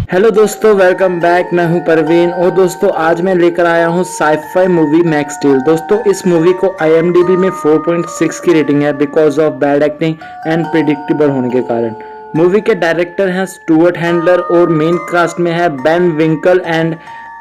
Hello दोस्तों, welcome back. मैं हूं परवीन और दोस्तों आज मैं लेकर आया हूं साइफाई मूवी मैक्स स्टील। दोस्तों इस मूवी को IMDb में 4.6 की रेटिंग है because of bad acting and predictable होने के कारण। मूवी के डायरेक्टर हैं स्टुअर्ट हैंडलर और मेन कास्ट में है बेन विंकल एंड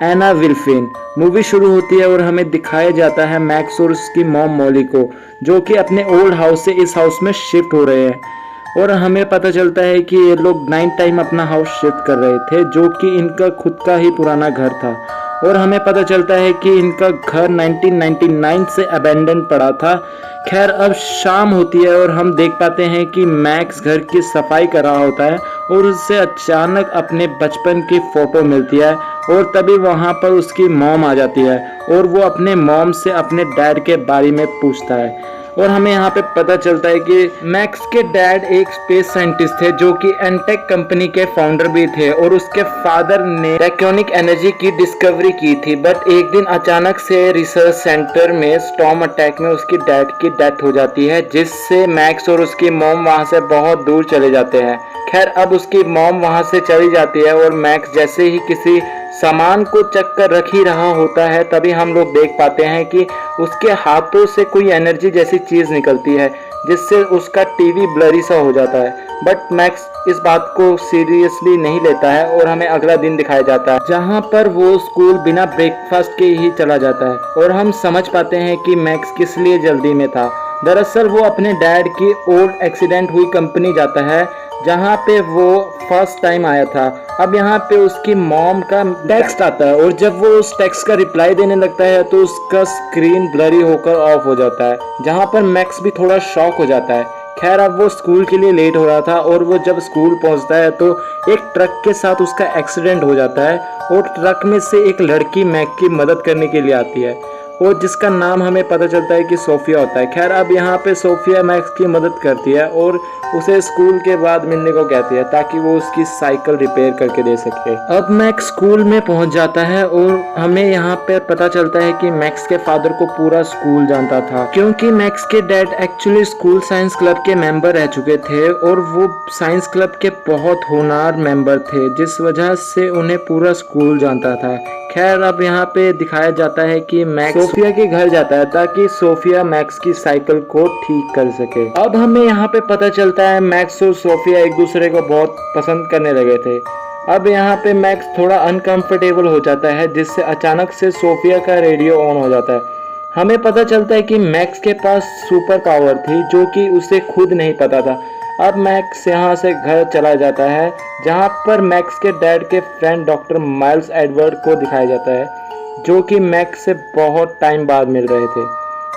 एना विल्फिन। मूवी शुरू होती है और हमें दिखाया जाता है मैक्स और उसकी मॉम मॉली को, जो कि अपने ओल्ड हाउस से इस हाउस में शिफ्ट हो रहे हैं। और हमें पता चलता है कि ये लोग 9 टाइम अपना हाउस शिफ्ट कर रहे थे, जो कि इनका खुद का ही पुराना घर था। और हमें पता चलता है कि इनका घर 1999 से अबेंडन पड़ा था। खैर अब शाम होती है और हम देख पाते हैं कि मैक्स घर की सफाई कर रहा होता है और उससे अचानक अपने बचपन की फोटो मिलती है। और तभी वहाँ पर उसकी मॉम आ जाती है और वो अपने मॉम से अपने डैड के बारे में पूछता है। और हमें यहाँ पे पता चलता है कि मैक्स के डैड एक स्पेस साइंटिस्ट थे, जो कि एनटेक कंपनी के फाउंडर भी थे। और उसके फादर ने टैक्योनिक एनर्जी की डिस्कवरी की थी, बट एक दिन अचानक से रिसर्च सेंटर में स्टॉर्म अटैक में उसकी डैड की डेथ हो जाती है, जिससे मैक्स और उसकी मॉम वहाँ से बहुत दूर चले जाते हैं। खैर अब उसकी मॉम वहाँ से चली जाती है और मैक्स जैसे ही किसी सामान को चक कर रख ही रहा होता है, तभी हम लोग देख पाते हैं कि उसके हाथों से कोई एनर्जी जैसी चीज निकलती है, जिससे उसका टीवी ब्लरी सा हो जाता है। बट मैक्स इस बात को सीरियसली नहीं लेता है और हमें अगला दिन दिखाया जाता है, जहां पर वो स्कूल बिना ब्रेकफास्ट के ही चला जाता है। और हम समझ पाते हैं कि मैक्स किस लिए जल्दी में था। दरअसल वो अपने डैड की ओल्ड एक्सीडेंट हुई कंपनी जाता है, जहाँ पे वो फर्स्ट टाइम आया था। अब यहाँ पे उसकी मॉम का टेक्स्ट आता है और जब वो उस टेक्स्ट का रिप्लाई देने लगता है तो उसका स्क्रीन ब्लरी होकर ऑफ हो जाता है, जहाँ पर मैक्स भी थोड़ा शॉक हो जाता है। खैर अब वो स्कूल के लिए लेट हो रहा था और वो जब स्कूल पहुँचता है तो एक ट्रक के साथ उसका एक्सीडेंट हो जाता है और ट्रक में से एक लड़की मैक की मदद करने के लिए आती है, और जिसका नाम हमें पता चलता है कि सोफिया होता है। खैर अब यहाँ पे सोफिया मैक्स की मदद करती है और उसे स्कूल के बाद मिलने को कहती है, ताकि वो उसकी साइकिल रिपेयर करके दे सके। अब मैक्स स्कूल में पहुंच जाता है और हमें यहाँ पे पता चलता है कि मैक्स के फादर को पूरा स्कूल जानता था, क्योंकि मैक्स के dad actually school science club के मेंबर रह चुके थे और वो साइंस क्लब के बहुत होनहार मेंबर थे, जिस वजह से उन्हें पूरा स्कूल जानता था। खैर अब यहाँ पे दिखाया जाता है कि मैक्स सोफिया के घर जाता है ताकि सोफिया मैक्स की साइकिल को ठीक कर सके। अब हमें यहाँ पे पता चलता है मैक्स और सोफिया एक दूसरे को बहुत पसंद करने लगे थे। अब यहाँ पे मैक्स थोड़ा अनकंफर्टेबल हो जाता है, जिससे अचानक से सोफिया का रेडियो ऑन हो जाता है। हमें पता चलता है कि मैक्स के पास सुपर पावर थी, जो कि उसे खुद नहीं पता था। अब मैक्स यहाँ से घर चला जाता है, जहाँ पर मैक्स के डैड के फ्रेंड डॉक्टर माइल्स एडवर्ड को दिखाया जाता है, जो कि मैक्स से बहुत टाइम बाद मिल रहे थे।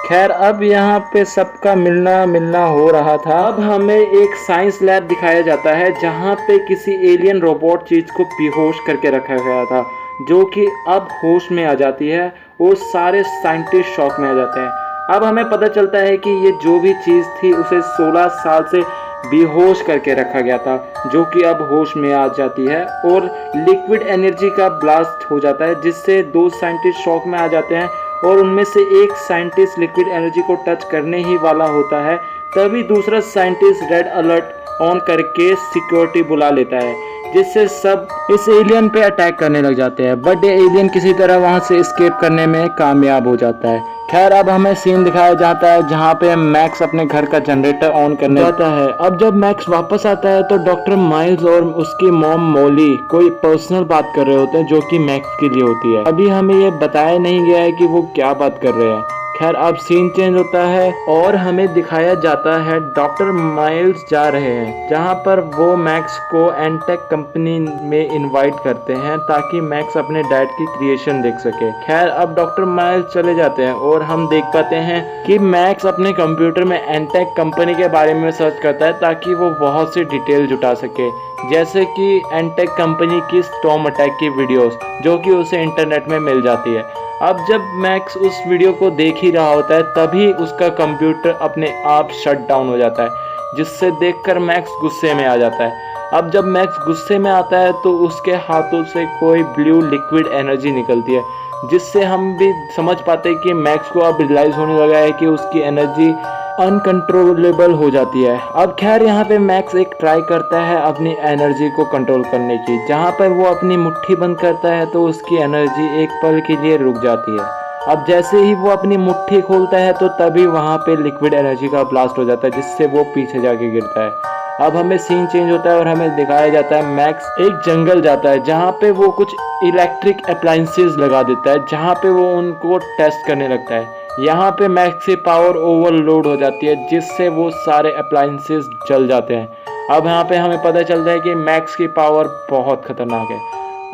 खैर अब यहाँ पे सबका मिलना मिलना हो रहा था। अब हमें एक साइंस लैब दिखाया जाता है, जहाँ पे किसी एलियन रोबोट चीज को बेहोश करके रखा गया था, जो कि अब होश में आ जाती है और सारे साइंटिस्ट शॉक में आ जाते हैं। अब हमें पता चलता है कि ये जो भी चीज़ थी उसे 16 साल से बेहोश करके रखा गया था, जो कि अब होश में आ जाती है और लिक्विड एनर्जी का ब्लास्ट हो जाता है, जिससे 2 साइंटिस्ट शॉक में आ जाते हैं और उनमें से एक साइंटिस्ट लिक्विड एनर्जी को टच करने ही वाला होता है। तभी दूसरा साइंटिस्ट रेड अलर्ट ऑन करके सिक्योरिटी बुला लेता है, जिससे सब इस एलियन पे अटैक करने लग जाते हैं। बट ये एलियन किसी तरह वहां से एस्केप करने में कामयाब हो जाता है। खैर अब हमें सीन दिखाया जाता है जहाँ पे मैक्स अपने घर का जनरेटर ऑन करने जाता है। अब जब मैक्स वापस आता है तो डॉक्टर माइल्स और उसकी मॉम मॉली कोई पर्सनल बात कर रहे होते हैं, जो कि मैक्स के लिए होती है। अभी हमें ये बताया नहीं गया है कि वो क्या बात कर रहे हैं। खैर अब सीन चेंज होता है और हमें दिखाया जाता है डॉक्टर माइल्स जा रहे हैं, जहां पर वो मैक्स को एनटेक कंपनी में इनवाइट करते हैं ताकि मैक्स अपने डैड की क्रिएशन देख सके। खैर अब डॉक्टर माइल्स चले जाते हैं और हम देख पाते हैं कि मैक्स अपने कंप्यूटर में एनटेक कंपनी के बारे में सर्च करता है, ताकि वो बहुत सी डिटेल जुटा सके, जैसे कि एनटेक कंपनी की स्टॉर्म अटैक की वीडियोस, जो कि उसे इंटरनेट में मिल जाती है। अब जब मैक्स उस वीडियो को देख ही रहा होता है, तभी उसका कंप्यूटर अपने आप शट डाउन हो जाता है, जिससे देखकर मैक्स गुस्से में आ जाता है। अब जब मैक्स गुस्से में आता है तो उसके हाथों से कोई ब्लू लिक्विड एनर्जी निकलती है, जिससे हम भी समझ पाते हैं कि मैक्स को अब रियलाइज़ होने लगा है कि उसकी एनर्जी अनकंट्रोलेबल हो जाती है। अब खैर यहाँ पे मैक्स एक ट्राई करता है अपनी एनर्जी को कंट्रोल करने की। जहाँ पर वो अपनी मुट्ठी बंद करता है तो उसकी एनर्जी एक पल के लिए रुक जाती है। अब जैसे ही वो अपनी मुट्ठी खोलता है तो तभी वहाँ पे लिक्विड एनर्जी का ब्लास्ट हो जाता है, जिससे वो पीछे जाके गिरता है। अब हमें सीन चेंज होता है और हमें दिखाया जाता है मैक्स एक जंगल जाता है, जहाँ पे वो कुछ इलेक्ट्रिक अप्लायंसेस लगा देता है, जहाँ पे वो उनको टेस्ट करने लगता है। यहाँ पे मैक्स की पावर ओवरलोड हो जाती है, जिससे वो सारे अप्लायंसेस जल जाते हैं। अब यहाँ पे हमें पता चलता है कि मैक्स की पावर बहुत खतरनाक है।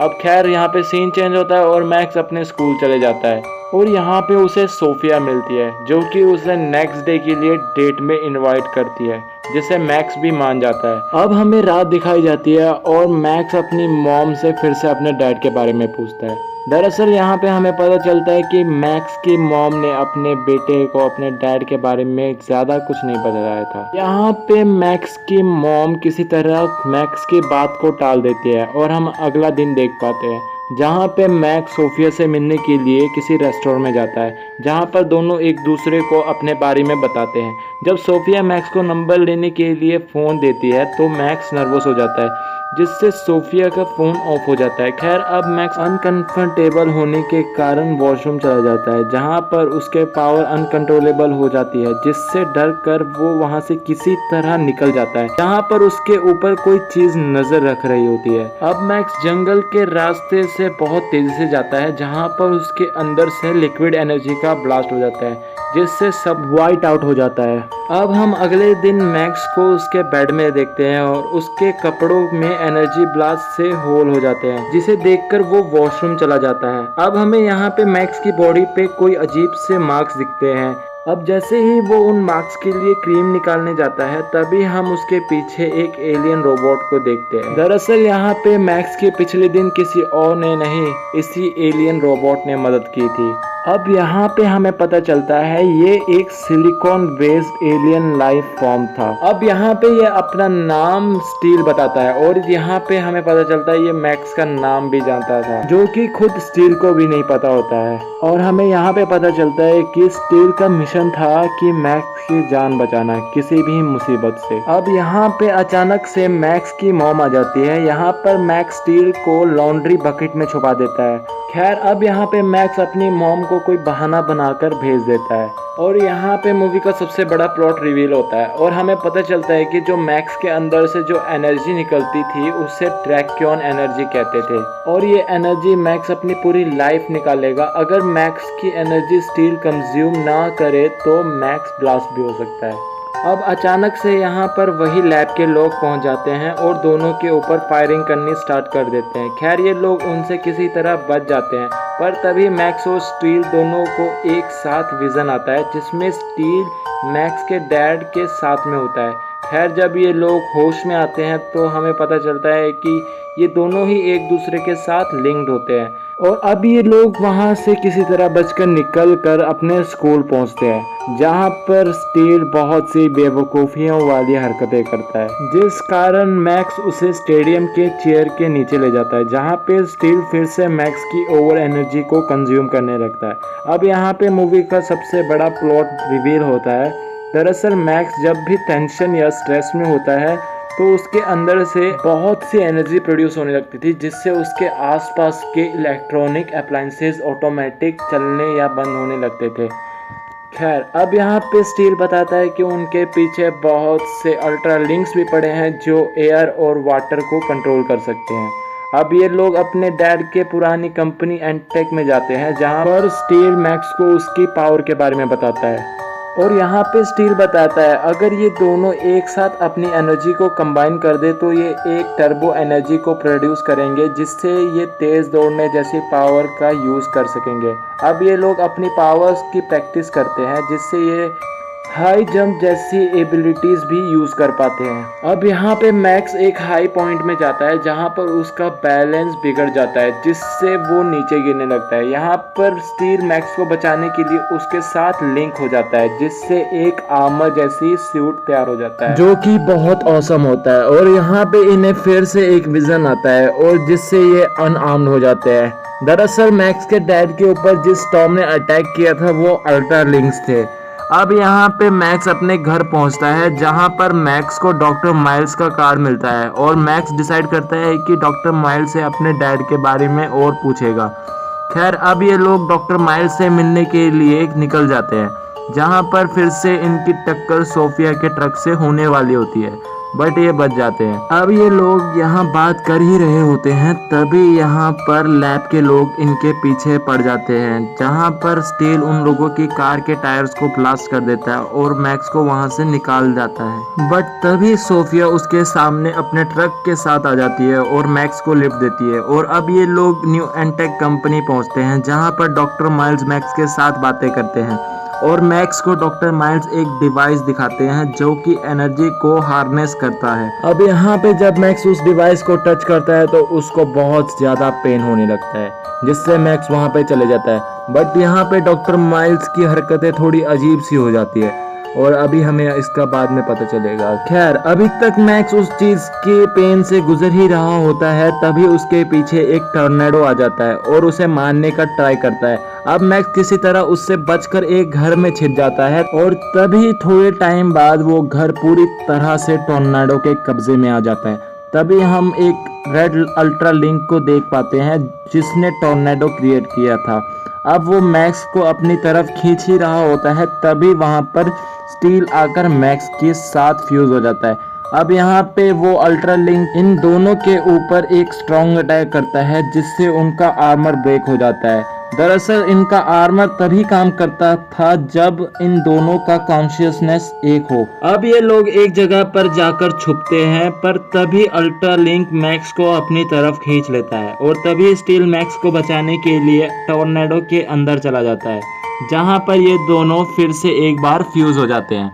अब खैर यहाँ पे सीन चेंज होता है और मैक्स अपने स्कूल चले जाता है और यहाँ पे उसे सोफिया मिलती है, जो कि उसे नेक्स्ट डे के लिए डेट में इनवाइट करती है, जिसे मैक्स भी मान जाता है। अब हमें रात दिखाई जाती है और मैक्स अपनी मॉम से फिर से अपने डैड के बारे में पूछता है। दरअसल यहाँ पे हमें पता चलता है कि मैक्स की मॉम ने अपने बेटे को अपने डैड के बारे में ज़्यादा कुछ नहीं बताया था। यहाँ पे मैक्स की मॉम किसी तरह मैक्स की बात को टाल देती है और हम अगला दिन देख पाते हैं, जहाँ पे मैक्स सोफिया से मिलने के लिए किसी रेस्टोरेंट में जाता है, जहाँ पर दोनों एक दूसरे को अपने बारे में बताते हैं। जब सोफिया मैक्स को नंबर लेने के लिए फ़ोन देती है तो मैक्स नर्वस हो जाता है, जिससे सोफिया का फ़ोन ऑफ हो जाता है। खैर अब मैक्स अनकंफर्टेबल होने के कारण वॉशरूम चला जाता है, जहाँ पर उसके पावर अनकंट्रोलेबल हो जाती है, जिससे डर कर वो वहाँ से किसी तरह निकल जाता है, जहाँ पर उसके ऊपर कोई चीज़ नज़र रख रही होती है। अब मैक्स जंगल के रास्ते से बहुत तेज़ी से जाता है, जहाँ पर उसके अंदर से लिक्विड एनर्जी का ब्लास्ट हो जाता है, जिससे सब वाइट आउट हो जाता है। अब हम अगले दिन मैक्स को उसके बेड में देखते हैं और उसके कपड़ों में एनर्जी ब्लास्ट से होल हो जाते हैं, जिसे देखकर वो वॉशरूम चला जाता है। अब हमें यहाँ पे मैक्स की बॉडी पे कोई अजीब से मार्क्स दिखते हैं। अब जैसे ही वो उन मार्क्स के लिए क्रीम निकालने जाता है, तभी हम उसके पीछे एक एलियन रोबोट को देखते हैं। दरअसल यहाँ पे मैक्स के पिछले दिन किसी और ने नहीं, इसी एलियन रोबोट ने मदद की थी। अब यहाँ पे हमें पता चलता है ये एक silicon based alien life form था। अब यहाँ पे ये अपना नाम स्टील बताता है और यहाँ पे हमें पता चलता है ये मैक्स का नाम भी जानता था, जो कि खुद स्टील को भी नहीं पता होता है। और हमें यहाँ पे पता चलता है कि स्टील का मिशन था कि मैक्स की जान बचाना किसी भी मुसीबत से। अब यहाँ पे अचानक से मैक्स की मॉम आ जाती है। यहाँ पर मैक्स स्टील को लॉन्ड्री बकेट में छुपा देता है। खैर अब यहाँ पे मैक्स अपनी मॉम को कोई बहाना बनाकर भेज देता है और यहाँ पे मूवी का सबसे बड़ा प्लॉट रिवील होता है और हमें पता चलता है कि जो मैक्स के अंदर से जो एनर्जी निकलती थी उसे ट्रैकियन एनर्जी कहते थे और ये एनर्जी मैक्स अपनी पूरी लाइफ निकालेगा। अगर मैक्स की एनर्जी स्टील कंज्यूम ना करे तो मैक्स ब्लास्ट भी हो सकता है। अब अचानक से यहाँ पर वही लैब के लोग पहुँच जाते हैं और दोनों के ऊपर फायरिंग करनी स्टार्ट कर देते हैं। खैर ये लोग उनसे किसी तरह बच जाते हैं, पर तभी मैक्स और स्टील दोनों को एक साथ विजन आता है, जिसमें स्टील मैक्स के डैड के साथ में होता है। खैर जब ये लोग होश में आते हैं तो हमें पता चलता है कि ये दोनों ही एक दूसरे के साथ लिंक्ड होते हैं और अब ये लोग वहाँ से किसी तरह बचकर निकल कर अपने स्कूल पहुँचते हैं, जहाँ पर स्टील बहुत सी बेवकूफ़ियों वाली हरकतें करता है, जिस कारण मैक्स उसे स्टेडियम के चेयर के नीचे ले जाता है, जहाँ पे स्टील फिर से मैक्स की ओवर एनर्जी को कंज्यूम करने लगता है। अब यहाँ पे मूवी का सबसे बड़ा प्लॉट रिवील होता है। दरअसल मैक्स जब भी टेंशन या स्ट्रेस में होता है तो उसके अंदर से बहुत सी एनर्जी प्रोड्यूस होने लगती थी, जिससे उसके आसपास के इलेक्ट्रॉनिक अप्लायंसेस ऑटोमेटिक चलने या बंद होने लगते थे। खैर अब यहाँ पे स्टील बताता है कि उनके पीछे बहुत से अल्ट्रा लिंक्स भी पड़े हैं जो एयर और वाटर को कंट्रोल कर सकते हैं। अब ये लोग अपने डैड के पुरानी कंपनी एंटेक में जाते हैं, जहाँ पर स्टील मैक्स को उसकी पावर के बारे में बताता है और यहाँ पे स्टील बताता है अगर ये दोनों एक साथ अपनी एनर्जी को कंबाइन कर दे तो ये एक टर्बो एनर्जी को प्रोड्यूस करेंगे, जिससे ये तेज़ दौड़ने जैसी पावर का यूज़ कर सकेंगे। अब ये लोग अपनी पावर्स की प्रैक्टिस करते हैं, जिससे ये हाई जंप जैसी एबिलिटीज़ भी यूज़ कर पाते हैं। अब यहाँ पे मैक्स एक हाई पॉइंट में जाता है, जहाँ पर उसका बैलेंस बिगड़ जाता है, जिससे वो नीचे गिरने लगता है। यहाँ पर स्टील मैक्स को बचाने के लिए उसके साथ लिंक हो जाता है, जिससे एक आर्मर जैसी सूट तैयार हो जाता है, जो कि बहुत औसम होता है। और यहाँ पे इन्हें फिर से एक विजन आता है और जिससे ये अनआर्म्ड हो जाते हैं। दरअसल मैक्स के डैड के ऊपर जिस स्टॉर्म ने अटैक किया था वो अल्ट्रा लिंक्स थे। अब यहाँ पे मैक्स अपने घर पहुँचता है जहाँ पर मैक्स को डॉक्टर माइल्स का कार्ड मिलता है और मैक्स डिसाइड करता है कि डॉक्टर माइल्स से अपने डैड के बारे में और पूछेगा। खैर अब ये लोग डॉक्टर माइल्स से मिलने के लिए निकल जाते हैं जहाँ पर फिर से इनकी टक्कर सोफिया के ट्रक से होने वाली होती है, बट ये बच जाते हैं। अब ये लोग यहाँ बात कर ही रहे होते हैं तभी यहाँ पर लैब के लोग इनके पीछे पड़ जाते हैं जहाँ पर स्टील उन लोगों की कार के टायर्स को ब्लास्ट कर देता है और मैक्स को वहाँ से निकाल जाता है। बट तभी सोफिया उसके सामने अपने ट्रक के साथ आ जाती है और मैक्स को लिफ्ट देती है और अब ये लोग न्यू एंटेक कंपनी पहुँचते हैं जहाँ पर डॉक्टर माइल्स मैक्स के साथ बातें करते हैं और मैक्स को डॉक्टर माइल्स एक डिवाइस दिखाते हैं जो कि एनर्जी को हार्नेस करता है। अब यहाँ पे जब मैक्स उस डिवाइस को टच करता है तो उसको बहुत ज़्यादा पेन होने लगता है जिससे मैक्स वहाँ पे चले जाता है। बट यहाँ पे डॉक्टर माइल्स की हरकतें थोड़ी अजीब सी हो जाती है और अभी हमें इसका बाद में पता चलेगा। खैर अभी तक मैक्स उस चीज़ के पेन से गुजर ही रहा होता है तभी उसके पीछे एक टॉर्नेडो आ जाता है और उसे मारने का ट्राई करता है। अब मैक्स किसी तरह उससे बचकर एक घर में छिप जाता है और तभी थोड़े टाइम बाद वो घर पूरी तरह से टॉर्नेडो के कब्जे में आ जाता है। तभी हम एक रेड अल्ट्रा लिंक को देख पाते हैं जिसने टॉर्नेडो क्रिएट किया था। अब वो मैक्स को अपनी तरफ खींच ही रहा होता है तभी वहाँ पर स्टील आकर मैक्स के साथ फ्यूज हो जाता है। अब यहाँ पे वो अल्ट्रा लिंक इन दोनों के ऊपर एक स्ट्रॉन्ग अटैक करता है जिससे उनका आर्मर ब्रेक हो जाता है। दरअसल इनका आर्मर तभी काम करता था जब इन दोनों का कॉन्शियसनेस एक हो। अब ये लोग एक जगह पर जाकर छुपते हैं पर तभी अल्ट्रा लिंक मैक्स को अपनी तरफ खींच लेता है और तभी स्टील मैक्स को बचाने के लिए टॉर्नेडो के अंदर चला जाता है जहां पर ये दोनों फिर से एक बार फ्यूज हो जाते हैं।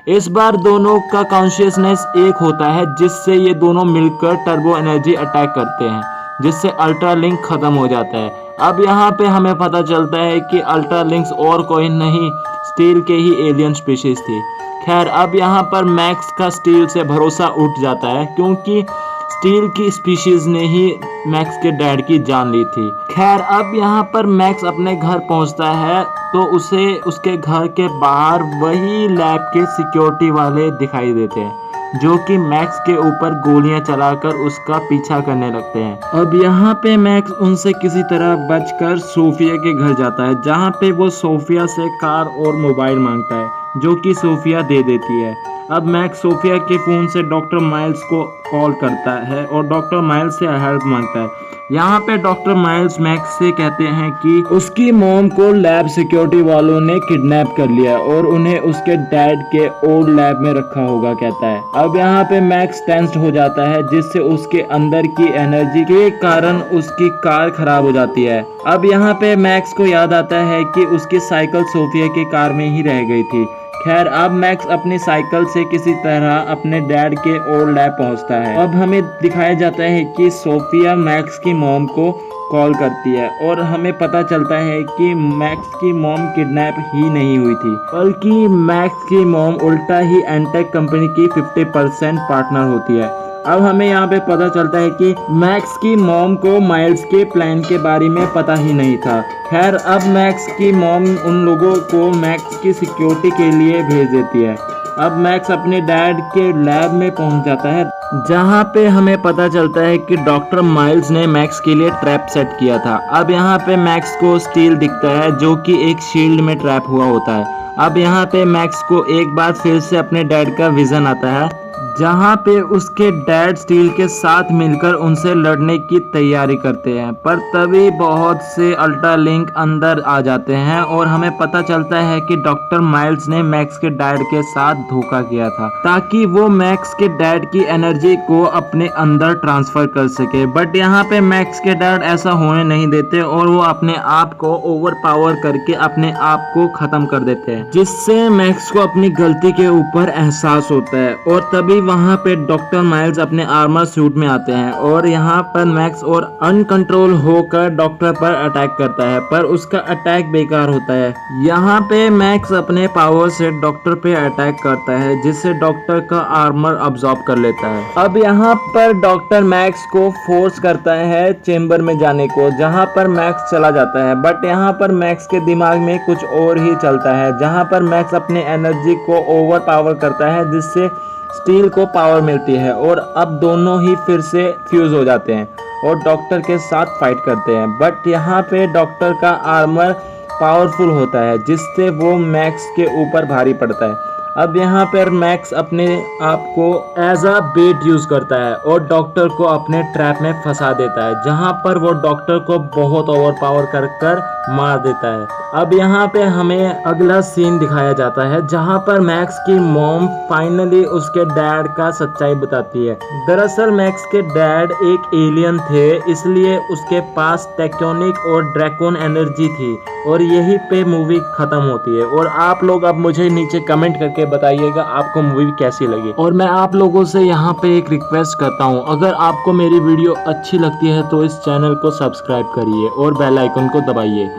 इस बार दोनों का कॉन्शियसनेस एक होता है जिससे ये दोनों मिलकर टर्बो एनर्जी अटैक करते हैं जिससे अल्ट्रा लिंक खत्म हो जाता है। अब यहाँ पे हमें पता चलता है कि अल्ट्रा लिंक्स और कोई नहीं स्टील के ही एलियन स्पीशीज थी। खैर अब यहाँ पर मैक्स का स्टील से भरोसा उठ जाता है क्योंकि स्टील की स्पीशीज ने ही मैक्स के डैड की जान ली थी। खैर अब यहाँ पर मैक्स अपने घर पहुँचता है तो उसे उसके घर के बाहर वही लैब के सिक्योरिटी वाले दिखाई देते हैं जो कि मैक्स के ऊपर गोलियां चलाकर उसका पीछा करने लगते हैं। अब यहाँ पे मैक्स उनसे किसी तरह बचकर सोफिया के घर जाता है जहाँ पे वो सोफिया से कार और मोबाइल मांगता है जो कि सोफिया दे देती है। अब मैक्स सोफिया के फ़ोन से डॉक्टर माइल्स को कॉल करता है और डॉक्टर माइल्स से हेल्प मांगता है। यहाँ पे डॉक्टर माइल्स मैक्स से कहते हैं कि उसकी मॉम को लैब सिक्योरिटी वालों ने किडनैप कर लिया और उन्हें उसके डैड के ओल्ड लैब में रखा होगा कहता है। अब यहाँ पे मैक्स टेंस्ड हो जाता है जिससे उसके अंदर की एनर्जी के कारण उसकी कार खराब हो जाती है। अब यहाँ पे मैक्स को याद आता है कि उसकी साइकिल सोफिया की कार में ही रह गई थी। खैर अब मैक्स अपनी साइकिल से किसी तरह अपने डैड के ओल्ड लैब पहुंचता है। अब हमें दिखाया जाता है कि सोफिया मैक्स की मॉम को कॉल करती है और हमें पता चलता है कि मैक्स की मॉम किडनैप ही नहीं हुई थी बल्कि मैक्स की मॉम उल्टा ही एंटेक कंपनी की 50% पार्टनर होती है। अब हमें यहाँ पे पता चलता है कि मैक्स की मॉम को माइल्स के प्लान के बारे में पता ही नहीं था। खैर अब मैक्स की मॉम उन लोगों को मैक्स की सिक्योरिटी के लिए भेज देती है। अब मैक्स अपने डैड के लैब में पहुंच जाता है जहां पे हमें पता चलता है कि डॉक्टर माइल्स ने मैक्स के लिए ट्रैप सेट किया था। अब यहाँ पे मैक्स को स्टील दिखता है जो कि एक शील्ड में ट्रैप हुआ होता है। अब यहाँ पे मैक्स को एक बार फिर से अपने डैड का विजन आता है जहाँ पे उसके डैड स्टील के साथ मिलकर उनसे लड़ने की तैयारी करते हैं पर तभी बहुत से अल्ट्रा लिंक अंदर आ जाते हैं और हमें पता चलता है कि डॉक्टर माइल्स ने मैक्स के डैड के साथ धोखा किया था ताकि वो मैक्स के डैड की एनर्जी को अपने अंदर ट्रांसफर कर सके। बट यहाँ पे मैक्स के डैड ऐसा होने नहीं देते और वो अपने आप को ओवर पावर करके अपने आप को खत्म कर देते हैं जिससे मैक्स को अपनी गलती के ऊपर एहसास होता है और तभी वहाँ पे डॉक्टर माइल्स अपने आर्मर सूट में आते हैं और यहाँ पर मैक्स और अनकंट्रोल होकर डॉक्टर पर अटैक करता है, पर उसका अटैक बेकार होता है। यहाँ पे मैक्स अपने पावर से डॉक्टर पे अटैक करता है, जिससे डॉक्टर का आर्मर अब्सॉर्ब कर लेता है। अब यहाँ पर डॉक्टर मैक्स को फोर्स करता है चेंबर में जाने को, जहाँ पर मैक्स चला जाता है। बट यहाँ पर मैक्स के दिमाग में कुछ और ही चलता है, जहाँ पर मैक्स अपने एनर्जी को ओवर पावर करता है, जिससे स्टील को पावर मिलती है और अब दोनों ही फिर से फ्यूज हो जाते हैं और डॉक्टर के साथ फाइट करते हैं। बट यहाँ पे डॉक्टर का आर्मर पावरफुल होता है, जिससे वो मैक्स के ऊपर भारी पड़ता है। अब यहाँ पर मैक्स अपने आप को एज अ बेट यूज करता है और डॉक्टर को अपने ट्रैप में फंसा देता है, जहाँ पर वो डॉक्टर को बहुत ओवर पावर कर मार देता है। अब यहाँ पे हमें अगला सीन दिखाया जाता है, जहाँ पर मैक्स की मॉम फाइनली उसके डैड का सच्चाई बताती है। दरअसल मैक्स के डैड एक एलियन थे, इसलिए उसके पास टेक्टोनिक और ड्रैकोन एनर्जी थी और यही पे मूवी खत्म होती है। और आप लोग अब मुझे नीचे कमेंट करके बताइएगा आपको मूवी कैसी लगी। और मैं आप लोगों से यहाँ पे एक रिक्वेस्ट करता हूँ, अगर आपको मेरी वीडियो अच्छी लगती है तो इस चैनल को सब्सक्राइब करिए और बेल आइकन को दबाइए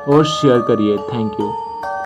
और शेयर करिए। Thank you.